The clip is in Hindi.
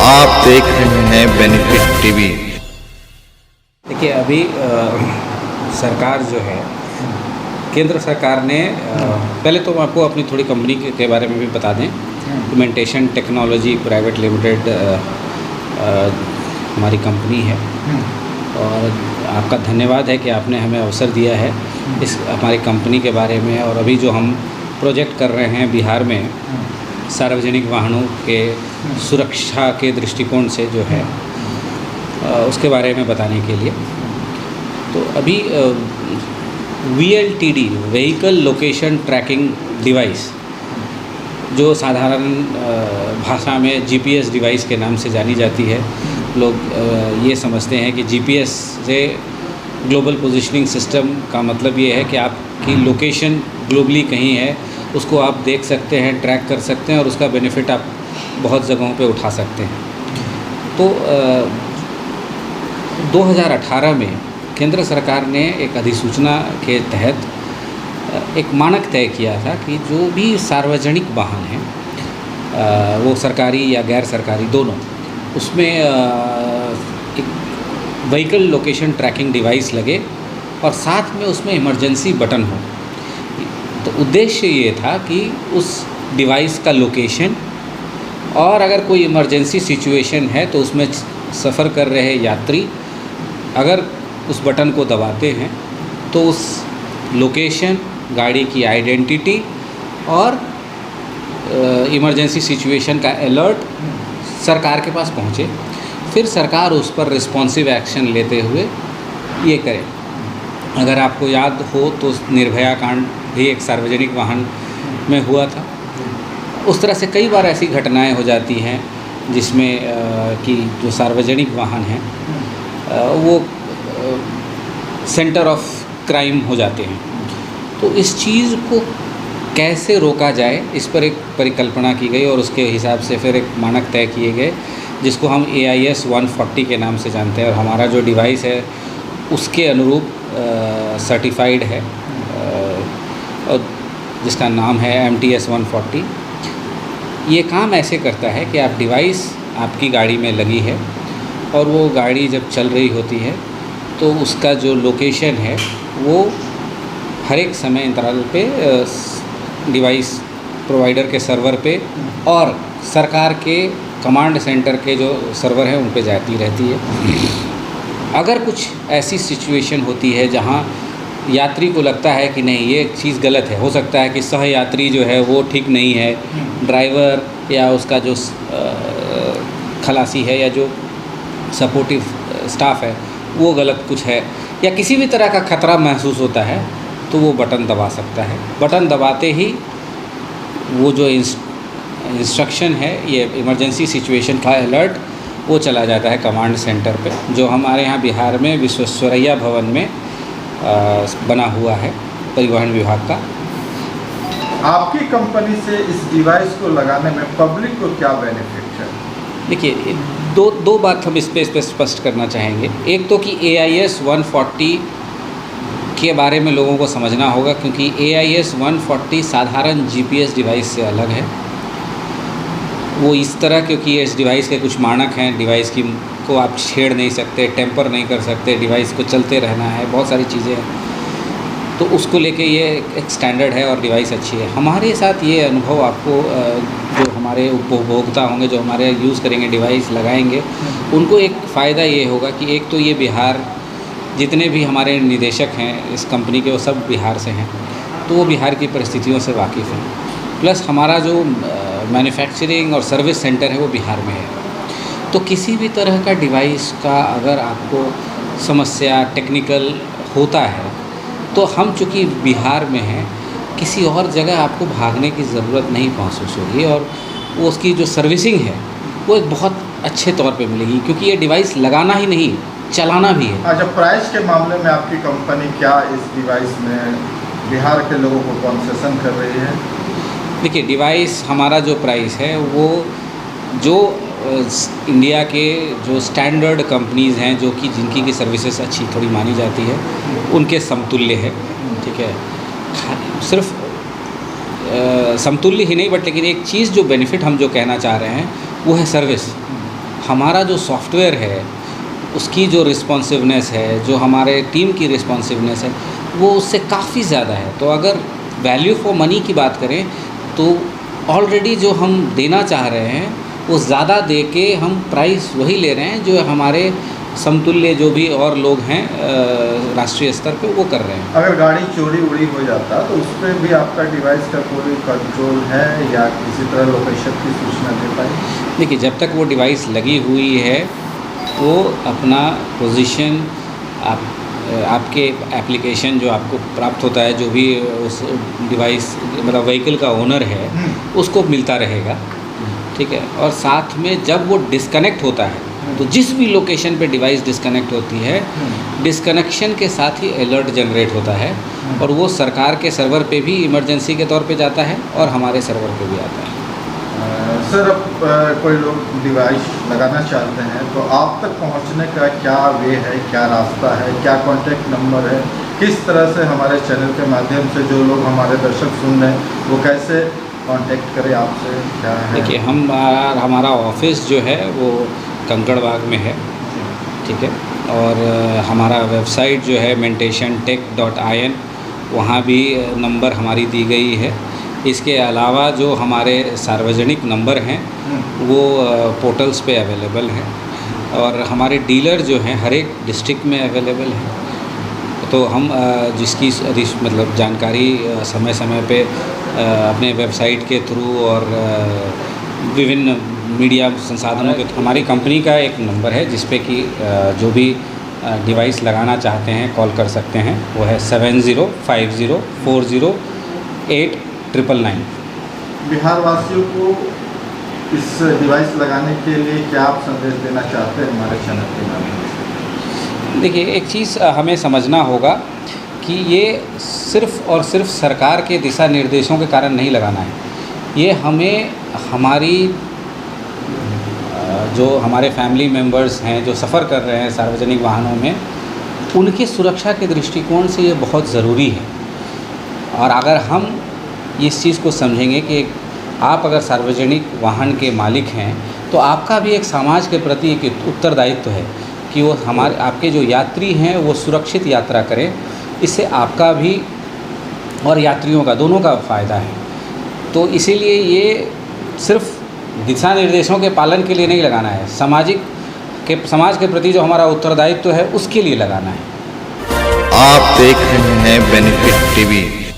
आप देख रहे हैं बेनिफिट टीवी। देखिए अभी सरकार जो है, केंद्र सरकार ने पहले तो आपको अपनी थोड़ी कंपनी के बारे में भी बता दें। इम्प्लीमेंटेशन टेक्नोलॉजी प्राइवेट लिमिटेड हमारी कंपनी है और आपका धन्यवाद है कि आपने हमें अवसर दिया है इस हमारी कंपनी के बारे में। और अभी जो हम प्रोजेक्ट कर रहे हैं बिहार में सार्वजनिक वाहनों के सुरक्षा के दृष्टिकोण से जो है उसके बारे में बताने के लिए। तो अभी VLTD vehicle location tracking device, जो साधारण भाषा में GPS डिवाइस के नाम से जानी जाती है। लोग ये समझते हैं कि GPS से ग्लोबल पोजीशनिंग सिस्टम का मतलब ये है कि आपकी लोकेशन ग्लोबली कहीं है, उसको आप देख सकते हैं, ट्रैक कर सकते हैं और उसका बेनिफिट आप बहुत जगहों पे उठा सकते हैं। तो 2018 में केंद्र सरकार ने एक अधिसूचना के तहत एक मानक तय किया था कि जो भी सार्वजनिक वाहन हैं, वो सरकारी या गैर सरकारी दोनों, उसमें एक व्हीकल लोकेशन ट्रैकिंग डिवाइस लगे और साथ में उसमें इमरजेंसी बटन हो। तो उद्देश्य ये था कि उस डिवाइस का लोकेशन और अगर कोई इमरजेंसी सिचुएशन है तो उसमें सफ़र कर रहे यात्री अगर उस बटन को दबाते हैं तो उस लोकेशन, गाड़ी की आइडेंटिटी और इमरजेंसी सिचुएशन का अलर्ट सरकार के पास पहुँचे, फिर सरकार उस पर रिस्पॉन्सिव एक्शन लेते हुए ये करे। अगर आपको याद हो तो निर्भया कांड भी एक सार्वजनिक वाहन में हुआ था। उस तरह से कई बार ऐसी घटनाएं हो जाती हैं जिसमें कि जो सार्वजनिक वाहन हैं वो सेंटर ऑफ क्राइम हो जाते हैं। तो इस चीज़ को कैसे रोका जाए, इस पर एक परिकल्पना की गई और उसके हिसाब से फिर एक मानक तय किए गए जिसको हम AIS 140 के नाम से जानते हैं। और हमारा जो डिवाइस है उसके अनुरूप सर्टिफाइड है और जिसका नाम है MTS 140। ये काम ऐसे करता है कि आप डिवाइस आपकी गाड़ी में लगी है और वो गाड़ी जब चल रही होती है तो उसका जो लोकेशन है वो हर एक समय इंतराल पे डिवाइस प्रोवाइडर के सर्वर पे और सरकार के कमांड सेंटर के जो सर्वर हैं उन पे जाती रहती है। अगर कुछ ऐसी सिचुएशन होती है जहाँ यात्री को लगता है कि नहीं ये चीज़ गलत है, हो सकता है कि सह यात्री जो है वो ठीक नहीं है, ड्राइवर या उसका जो खलासी है या जो सपोर्टिव स्टाफ है वो गलत कुछ है, या किसी भी तरह का खतरा महसूस होता है तो वो बटन दबा सकता है। बटन दबाते ही वो जो इंस्ट्रक्शन है, ये इमरजेंसी सिचुएशन का अलर्ट, वो चला जाता है कमांड सेंटर पे, जो हमारे यहाँ बिहार में विश्वेश्वरैया भवन में बना हुआ है परिवहन विभाग का। आपकी कंपनी से इस डिवाइस को लगाने में पब्लिक को क्या बेनिफिट है? देखिए दो बात हम इस पे स्पष्ट करना चाहेंगे। एक तो कि AIS 140 के बारे में लोगों को समझना होगा, क्योंकि AIS 140 साधारण GPS डिवाइस से अलग है। वो इस तरह, क्योंकि इस डिवाइस के कुछ मानक हैं, डिवाइस की को आप छेड़ नहीं सकते, टेम्पर नहीं कर सकते, डिवाइस को चलते रहना है, बहुत सारी चीज़ें हैं। तो उसको लेके ये एक स्टैंडर्ड है और डिवाइस अच्छी है। हमारे साथ ये अनुभव आपको जो हमारे उपभोक्ता होंगे, जो हमारे यूज़ करेंगे, डिवाइस लगाएंगे, उनको एक फ़ायदा ये होगा कि एक तो ये बिहार, जितने भी हमारे निदेशक हैं इस कंपनी के वो सब बिहार से हैं, तो वो बिहार की परिस्थितियों से वाकिफ़ हैं। प्लस हमारा जो मैन्युफैक्चरिंग और सर्विस सेंटर है वो बिहार में है। तो किसी भी तरह का डिवाइस का अगर आपको समस्या टेक्निकल होता है तो हम चूँकि बिहार में हैं, किसी और जगह आपको भागने की ज़रूरत नहीं महसूस होगी और वो उसकी जो सर्विसिंग है वो एक बहुत अच्छे तौर पे मिलेगी, क्योंकि ये डिवाइस लगाना ही नहीं, चलाना भी है। अच्छा, प्राइस के मामले में आपकी कंपनी क्या इस डिवाइस में बिहार के लोगों को कंसेशन कर रही है? देखिए डिवाइस हमारा जो प्राइस है वो जो इंडिया के जो स्टैंडर्ड कंपनीज़ हैं, जो कि जिनकी की सर्विसेज अच्छी थोड़ी मानी जाती है, उनके समतुल्य है। ठीक है, सिर्फ समतुल्य ही नहीं, बट लेकिन एक चीज़ जो बेनिफिट हम जो कहना चाह रहे हैं वो है सर्विस। हमारा जो सॉफ्टवेयर है उसकी जो रिस्पॉन्सिवनेस है, जो हमारे टीम की रिस्पॉन्सिवनेस है, वो उससे काफ़ी ज़्यादा है। तो अगर वैल्यू फॉर मनी की बात करें तो ऑलरेडी जो हम देना चाह रहे हैं वो ज़्यादा दे के हम प्राइस वही ले रहे हैं जो हमारे समतुल्य जो भी और लोग हैं राष्ट्रीय स्तर पे वो कर रहे हैं। अगर गाड़ी चोरी उड़ी हो जाता तो उस पर भी आपका डिवाइस का कोई कंट्रोल है या किसी तरह लोकेशन की सूचना दे पाए? देखिए, जब तक वो डिवाइस लगी हुई है वो अपना पोजीशन आपके एप्लीकेशन जो आपको प्राप्त होता है, जो भी उस डिवाइस मतलब व्हीकल का ओनर है उसको मिलता रहेगा, ठीक है। और साथ में जब वो डिस्कनेक्ट होता है तो जिस भी लोकेशन पे डिवाइस डिस्कनेक्ट होती है, डिस्कनेक्शन के साथ ही अलर्ट जनरेट होता है और वो सरकार के सर्वर पे भी इमरजेंसी के तौर पे जाता है और हमारे सर्वर पे भी आता है। सर, अब कोई लोग डिवाइस लगाना चाहते हैं तो आप तक पहुंचने का क्या वे है, क्या रास्ता है, क्या कॉन्टैक्ट नंबर है, किस तरह से हमारे चैनल के माध्यम से जो लोग हमारे दर्शक सुन रहे हैं वो कैसे कांटेक्ट करें आपसे, क्या है? देखिए, हमारा ऑफिस जो है वो कंकड़बाग में है, ठीक है। और हमारा वेबसाइट जो है mentation-tech.in, वहाँ भी नंबर हमारी दी गई है। इसके अलावा जो हमारे सार्वजनिक नंबर हैं वो पोर्टल्स पे अवेलेबल हैं और हमारे डीलर जो हैं हर एक डिस्ट्रिक्ट में अवेलेबल हैं। तो हम जिसकी मतलब जानकारी समय समय पे अपने वेबसाइट के थ्रू और विभिन्न मीडिया संसाधनों के हमारी कंपनी का एक नंबर है जिस पे कि जो भी डिवाइस लगाना चाहते हैं कॉल कर सकते हैं। वो है 7050408999। बिहार वासियों को इस डिवाइस लगाने के लिए क्या आप संदेश देना चाहते हैं हमारे चैनल के माध्यम से? देखिए, एक चीज़ हमें समझना होगा कि ये सिर्फ़ और सिर्फ सरकार के दिशा निर्देशों के कारण नहीं लगाना है। ये हमें हमारी जो हमारे फैमिली मेम्बर्स हैं जो सफ़र कर रहे हैं सार्वजनिक वाहनों में, उनकी सुरक्षा के दृष्टिकोण से ये बहुत ज़रूरी है। और अगर हम इस चीज़ को समझेंगे कि आप अगर सार्वजनिक वाहन के मालिक हैं तो आपका भी एक समाज के प्रति एक उत्तरदायित्व है कि वो आपके जो यात्री हैं वो सुरक्षित यात्रा करें। इससे आपका भी और यात्रियों का दोनों का फ़ायदा है। तो इसीलिए ये सिर्फ दिशा निर्देशों के पालन के लिए नहीं लगाना है, समाज के प्रति जो हमारा उत्तरदायित्व है उसके लिए लगाना है। आप देख रहे हैं बेनिफिट टीवी।